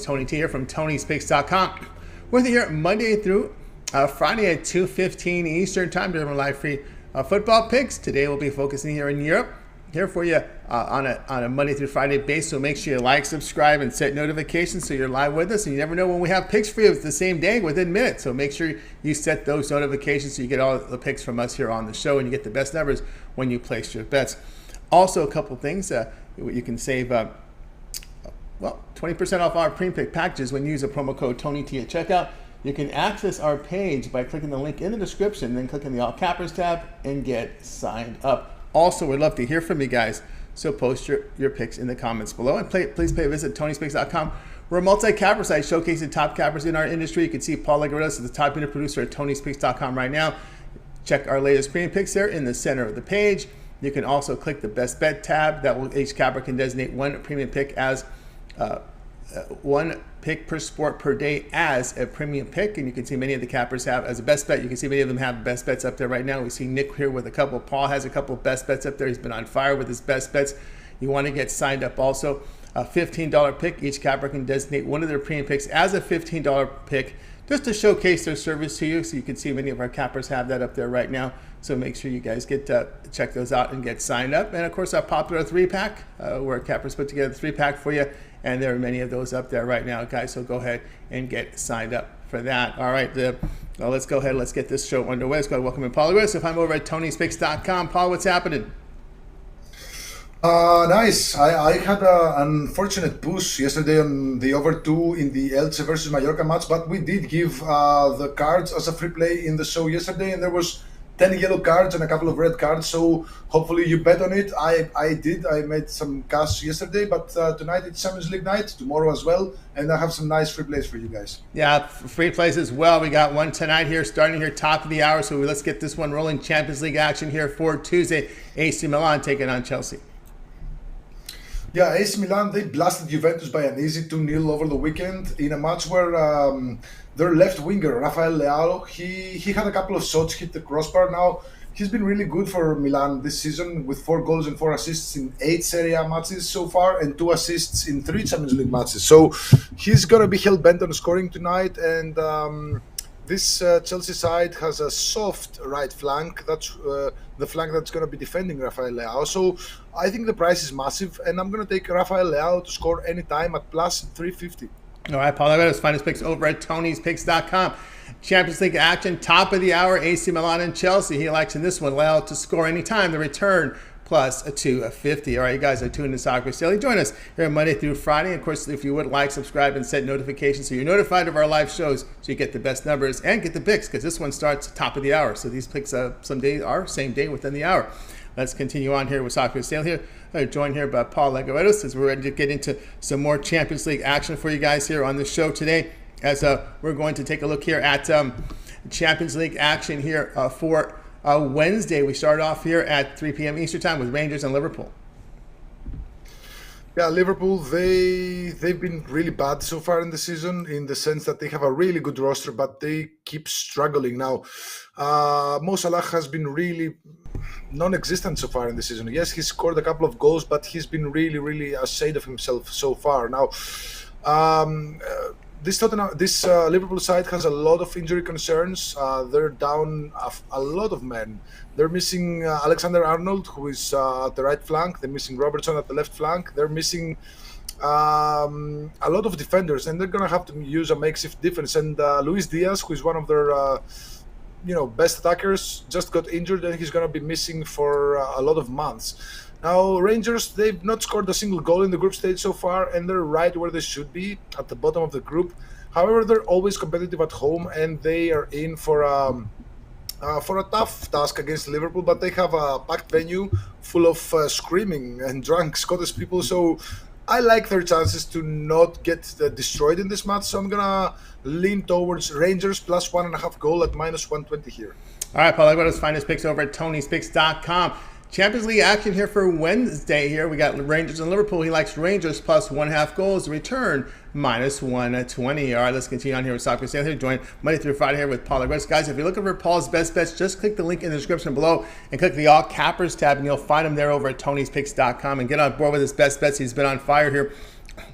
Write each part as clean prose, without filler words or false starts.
Tony T here from TonySpeaks.com. We're here Monday through Friday at 2:15 Eastern Time during our live free football picks. Today we'll be focusing here in Europe. Here for you on a Monday through Friday base. So make sure you like, subscribe, and set notifications so you're live with us. And you never know when we have picks for you. It's the same day within minutes. So make sure you set those notifications so you get all the picks from us here on the show and you get the best numbers when you place your bets. Also, a couple things you can save. 20% off our pre-pick packages when you use a promo code TonyT at checkout. You can access our page by clicking the link in the description, then clicking the All Cappers tab and get signed up. Also, we'd love to hear from you guys, so post your picks in the comments below. And please pay a visit to TonySpeaks.com. We're a multi-capper site showcasing top cappers in our industry. You can see Paul Legaretto is the top unit producer at TonySpeaks.com right now. Check our latest premium picks there in the center of the page. You can also click the Best Bet tab. Each capper can designate one premium pick as one pick per sport per day as a premium pick, and you can see many of the cappers have as a best bet. You can see many of them have best bets up there right now. We see Nick here with a couple. Paul has a couple best bets up there. He's been on fire with his best bets. You want to get signed up also. A $15 pick. Each capper can designate one of their premium picks as a $15 pick just to showcase their service to you. So you can see many of our cappers have that up there right now. So make sure you guys get check those out and get signed up. And of course, our popular 3-pack, where cappers put together the 3-pack for you. And there are many of those up there right now, guys. So go ahead and get signed up for that. All right, let's go ahead. Let's get this show underway. Let's go ahead and welcome in Paul Legaretto. So if I'm over at TonySpeaks.com, Paul, what's happening? Nice. I had an unfortunate push yesterday on the over 2 in the Elche versus Mallorca match, but we did give the cards as a free play in the show yesterday, and there was 10 yellow cards and a couple of red cards, so hopefully you bet on it. I did. I made some cash yesterday, but tonight it's Champions League night, tomorrow as well, and I have some nice free plays for you guys. Yeah, free plays as well. We got one tonight here, starting here top of the hour, so let's get this one rolling. Champions League action here for Tuesday. AC Milan taking on Chelsea. Yeah, AC Milan, they blasted Juventus by an easy 2-0 over the weekend in a match where their left winger, Rafael Leao, he had a couple of shots, hit the crossbar. Now, he's been really good for Milan this season with 4 goals and 4 assists in 8 Serie A matches so far and 2 assists in 3 Champions League matches. So he's going to be hell-bent on scoring tonight, and this Chelsea side has a soft right flank. That's the flank that's going to be defending Rafael Leao. So I think the price is massive, and I'm going to take Rafael Leao to score anytime at plus 350. All right, Paul Legaretto's finest picks over at TonySpeaks.com. Champions League action, top of the hour, AC Milan and Chelsea. He likes in this one, Leao to score anytime. The return plus a 250. All right, you guys are tuned to Soccer Daily. Join us here Monday through Friday. Of course, if you would like, subscribe and set notifications so you're notified of our live shows so you get the best numbers and get the picks, because this one starts top of the hour. So these picks some days are same day within the hour. Let's continue on here with Soccer Daily here. Joined here by Paul Legaretto as we're ready to get into some more Champions League action for you guys here on the show today. As we're going to take a look here at Champions League action here for Wednesday. We start off here at 3 p.m. Eastern Time with Rangers and Liverpool. Yeah, Liverpool, they've been really bad so far in the season in the sense that they have a really good roster, but they keep struggling. Now, Mo Salah has been really non-existent so far in the season. Yes, he scored a couple of goals, but he's been really ashamed of himself so far. Now, this Liverpool side has a lot of injury concerns. They're down a lot of men. They're missing Alexander-Arnold, who is at the right flank. They're missing Robertson at the left flank. They're missing a lot of defenders, and they're going to have to use a makeshift defense. And Luis Diaz, who is one of their best attackers, just got injured, and he's going to be missing for a lot of months. Now, Rangers, they've not scored a single goal in the group stage so far, and they're right where they should be, at the bottom of the group. However, they're always competitive at home, and they are in for a tough task against Liverpool, but they have a packed venue full of screaming and drunk Scottish people, so I like their chances to not get destroyed in this match, so I'm going to lean towards Rangers plus 1.5 goal at minus 120 here. All right, Paul Legaretto's finest picks over at TonySpeaks.com. Champions League action here for Wednesday here. We got Rangers and Liverpool. He likes Rangers plus 1.5 goals. The return minus 120. All right, let's continue on here with Soccer Daily. Here, join Monday through Friday here with Paul Legaretto. Guys, if you're looking for Paul's best bets, just click the link in the description below and click the All Cappers tab, and you'll find him there over at TonySpeaks.com and get on board with his best bets. He's been on fire here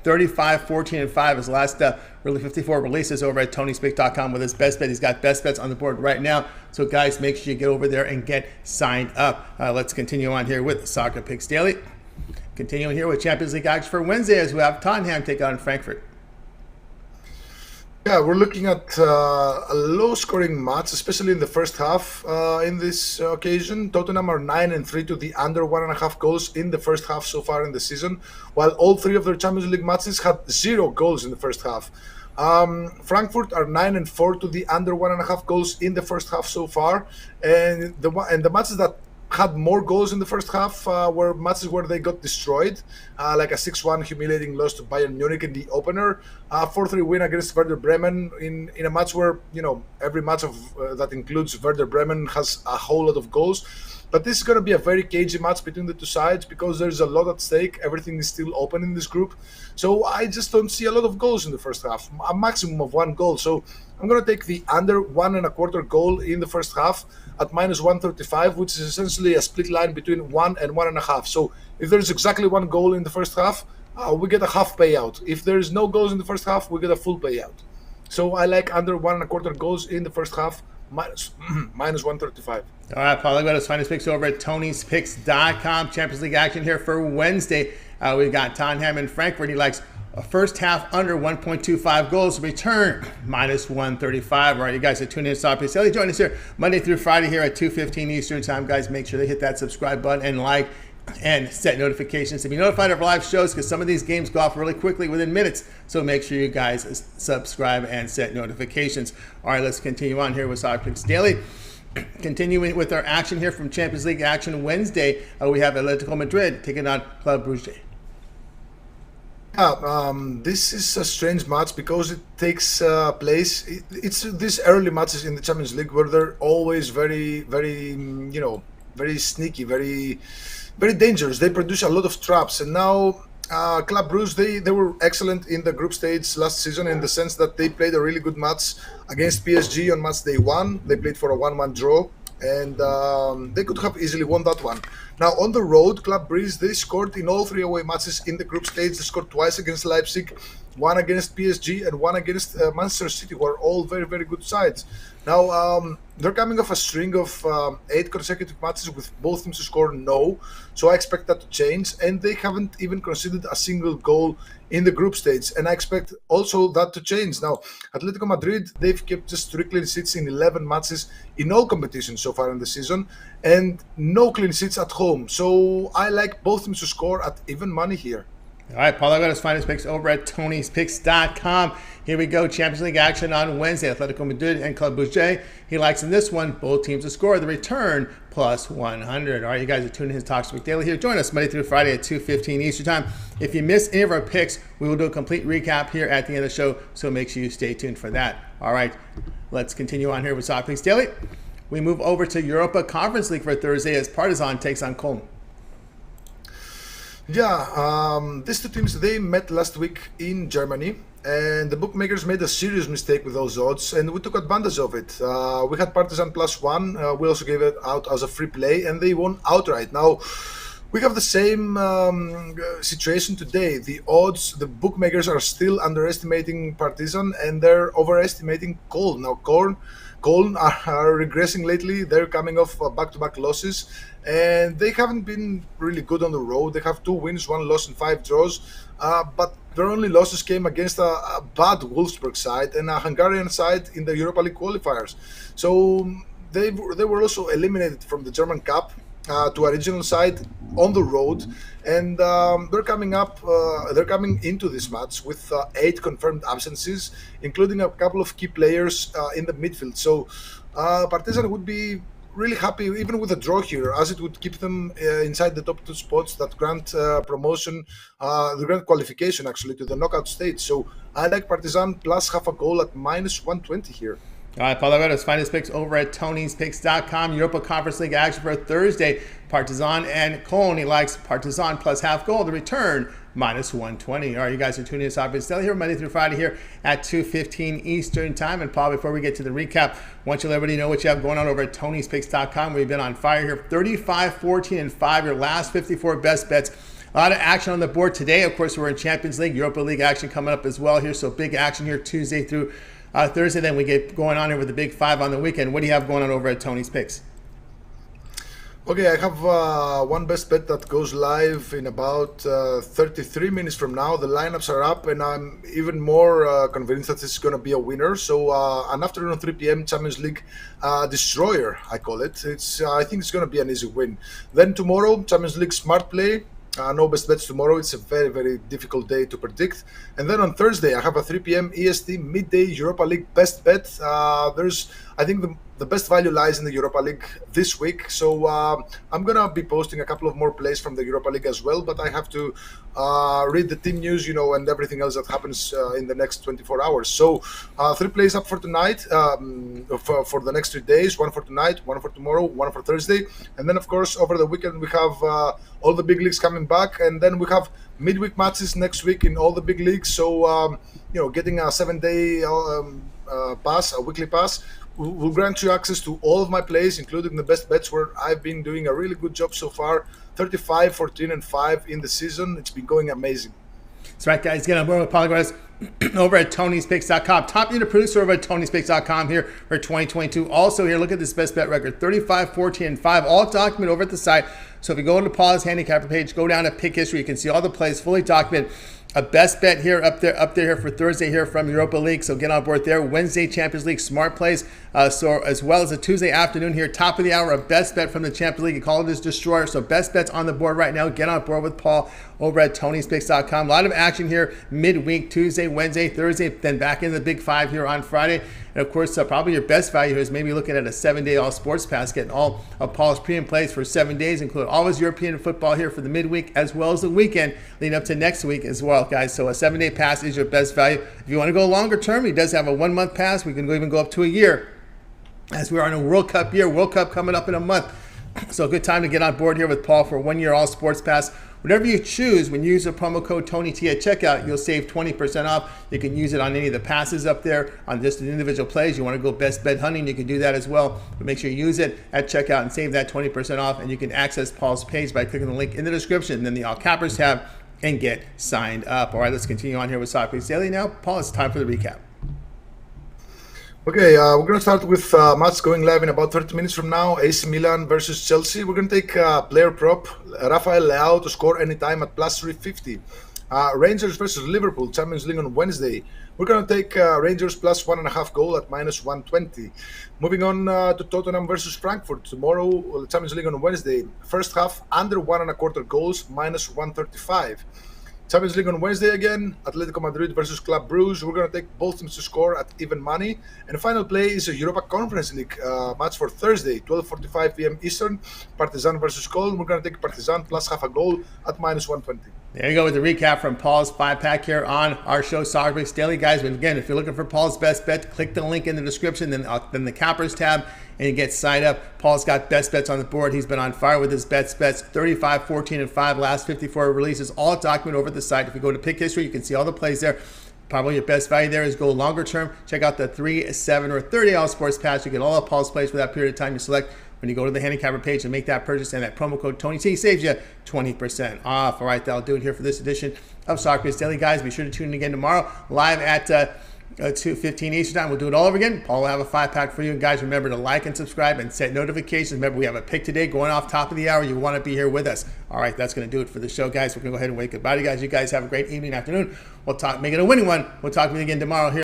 35, 14, and 5. His last really 54 releases over at TonySpick.com with his best bet. He's got best bets on the board right now. So guys, make sure you get over there and get signed up. Let's continue on here with Soccer Picks Daily. Continuing here with Champions League action for Wednesday as we have Tottenham take on Frankfurt. Yeah, we're looking at a low-scoring match, especially in the first half. In this occasion, Tottenham are 9-3 to the under 1.5 goals in the first half so far in the season, while all three of their Champions League matches had 0 goals in the first half. Frankfurt are 9-4 to the under 1.5 goals in the first half so far, and the matches that had more goals in the first half were matches where they got destroyed, like a 6-1 humiliating loss to Bayern Munich in the opener, 4-3 win against Werder Bremen in a match where, you know, every match of that includes Werder Bremen has a whole lot of goals. But this is going to be a very cagey match between the two sides because there's a lot at stake. Everything is still open in this group. So I just don't see a lot of goals in the first half, a maximum of 1 goal. So I'm going to take the under 1.25 goal in the first half at minus 135, which is essentially a split line between 1 and 1.5. So if there's exactly 1 goal in the first half, we get a half payout. If there's no goals in the first half, we get a full payout. So I like under 1.25 goals in the first half, minus 135. All right, Paul, let us find his picks over at Tony'sPicks.com. Champions League action here for Wednesday. We've got Tottenham and Frankfurt. He likes a first half under 1.25 goals, return minus 135. All right, you guys are tuning in to Soccer Picks Daily. Join us here Monday through Friday here at 2:15 Eastern Time. Guys, make sure to hit that subscribe button and like and set notifications to be notified of our live shows because some of these games go off really quickly within minutes. So make sure you guys subscribe and set notifications. All right, let's continue on here with Soccer Picks Daily. Continuing with our action here from Champions League action Wednesday, we have Atletico Madrid taking on Club Brugge. Yeah, this is a strange match because it takes place. It's these early matches in the Champions League where they're always very, very, very sneaky, very, very dangerous. They produce a lot of traps, and now Club Brugge, they were excellent in the group stage last season in the sense that they played a really good match against PSG on match day 1. They played for a 1-1 draw, and they could have easily won that one. Now on the road, Club Brugge, they scored in all 3 away matches in the group stage. They scored twice against Leipzig, 1 against PSG, and 1 against Manchester City, who are all very, very good sides. Now they're coming off a string of 8 consecutive matches with both teams to score no, so I expect that to change, and they haven't even conceded a single goal in the group stage, and I expect also that to change. Now, Atletico Madrid, they've kept just 3 clean sheets in 11 matches in all competitions so far in the season, and no clean sheets at home, so I like both teams to score at even money here. All right, Paul, I got his finest picks over at Tony'sPicks.com. Here we go, Champions League action on Wednesday. Atletico Madrid and Club Brugge. He likes in this one, both teams to score. The return plus 100. All right, you guys are tuning in to Talk Speak Daily here. Join us Monday through Friday at 2:15 Eastern Time. If you miss any of our picks, we will do a complete recap here at the end of the show, so make sure you stay tuned for that. All right, let's continue on here with Talk Speak Daily. We move over to Europa Conference League for Thursday as Partizan takes on Koln. Yeah, these two teams, they met last week in Germany, and the bookmakers made a serious mistake with those odds, and we took advantage of it. We had Partizan +1, we also gave it out as a free play, and they won outright. Now, we have the same situation today. The odds, the bookmakers are still underestimating Partizan, and they're overestimating Koln. Now, Koln are regressing lately. They're coming off back-to-back losses, and they haven't been really good on the road. They have 2 wins, 1 loss, and 5 draws. But their only losses came against a bad Wolfsburg side and a Hungarian side in the Europa League qualifiers. So they were also eliminated from the German Cup to a regional side on the road, and they're coming into this match with 8 confirmed absences, including a couple of key players in the midfield. So Partizan would be really happy even with a draw here, as it would keep them inside the top 2 spots that grant promotion, the grant qualification actually to the knockout stage. So I like Partizan plus half a goal at minus 120 here. All right, Paul, let's find his picks over at Tony'sPicks.com. Europa Conference League action for Thursday. Partizan and Koln. He likes Partizan plus half goal. The return minus 120. All right, you guys are tuning in to Soccer Picks Daily here Monday through Friday here at 2:15 Eastern Time. And Paul, before we get to the recap, I want you to let everybody know what you have going on over at Tony'sPicks.com. We've been on fire here. 35, 14, and 5. Your last 54 best bets. A lot of action on the board today. Of course, we're in Champions League, Europa League action coming up as well here. So big action here Tuesday through Thursday. Then we get going on here with the big five on the weekend. What do you have going on over at Tony's Picks? Okay, I have one best bet that goes live in about 33 minutes from now. The lineups are up, and I'm even more convinced that this is going to be a winner. So an afternoon 3 p.m. Champions League destroyer, I call it. I think it's going to be an easy win. Then tomorrow, Champions League smart play. No best bets tomorrow. It's a very, very difficult day to predict. And then on Thursday, I have a 3 p.m. EST midday Europa League best bet. I think the best value lies in the Europa League this week. So I'm going to be posting a couple of more plays from the Europa League as well. But I have to read the team news, and everything else that happens in the next 24 hours. So 3 plays up for tonight, for the next 3 days. One for tonight, one for tomorrow, one for Thursday. And then, of course, over the weekend, we have all the big leagues coming back. And then we have midweek matches next week in all the big leagues. So, getting a 7-day pass, a weekly pass, will grant you access to all of my plays, including the best bets, where I've been doing a really good job so far. 35, 14, and 5 in the season. It's been going amazing. That's right, guys. Get on board with Polygraphs over at Tony'sPicks.com. Top unit producer over at Tony'sPicks.com here for 2022. Also here, look at this best bet record. 35, 14, and 5. All documented over at the site. So if you go into Paul's handicapper page, go down to pick history. You can see all the plays fully documented. A best bet here up there here for Thursday here from Europa League. So get on board there. Wednesday Champions League smart plays. So as well as a Tuesday afternoon here, top of the hour, a best bet from the Champions League. You call it as destroyer. So best bets on the board right now. Get on board with Paul over at Tony'sPicks.com. A lot of action here midweek, Tuesday, Wednesday, Thursday, then back into the big five here on Friday. And of course, probably your best value here is maybe looking at a 7-day all sports pass, getting all of Paul's premium plays for 7 days, including all his European football here for the midweek as well as the weekend leading up to next week as well, guys. So a 7-day pass is your best value. If you want to go longer term, he does have a 1-month pass. We can even go up to a year as we are in a World Cup year. World Cup coming up in a month. So a good time to get on board here with Paul for a 1-year all sports pass. Whatever you choose, when you use the promo code TonyT at checkout, you'll save 20% off. You can use it on any of the passes up there, on just the individual plays. You want to go best bet hunting, you can do that as well. But make sure you use it at checkout and save that 20% off. And you can access Paul's page by clicking the link in the description, and then the All Cappers tab, and get signed up. All right, let's continue on here with Soccer Picks Daily now. Paul, it's time for the recap. Okay, we're going to start with match going live in about 30 minutes from now. AC Milan versus Chelsea. We're going to take player prop Rafael Leao to score anytime at plus 350. Rangers versus Liverpool, Champions League on Wednesday. We're going to take Rangers plus 1.5 goal at minus 120. Moving on to Tottenham versus Frankfurt tomorrow, Champions League on Wednesday. First half under 1.25 goals, minus 135. Champions League on Wednesday again, Atletico Madrid versus Club Brugge. We're going to take both teams to score at even money. And the final play is a Europa Conference League match for Thursday, 12:45 p.m. Eastern, Partizan versus Koln. We're going to take Partizan plus half a goal at minus 120. There you go with the recap from Paul's 5-pack here on our show, Soccer Picks Daily, guys. But again, if you're looking for Paul's best bet, click the link in the description, then the Cappers tab, and you get signed up. Paul's got best bets on the board. He's been on fire with his bets. 35, 14, and 5 last 54 releases, all documented over the site. If you go to pick history, you can see all the plays there. Probably your best value there is go longer term. Check out the 3, 7, or 30 all sports pass. You get all of Paul's plays for that period of time you select. When you go to the handicapper page and make that purchase, and that promo code TonyT saves you 20% off. All right, that'll do it here for this edition of Soccer Picks Daily, guys. Be sure to tune in again tomorrow, live at 2:15 Eastern time. We'll do it all over again. Paul will have a 5-pack for you. And guys, remember to like and subscribe and set notifications. Remember, we have a pick today going off top of the hour. You want to be here with us. All right, that's going to do it for the show, guys. We're going to go ahead and wake goodbye to you guys. You guys have a great evening, afternoon. We'll talk, make it a winning one. We'll talk with you again tomorrow here.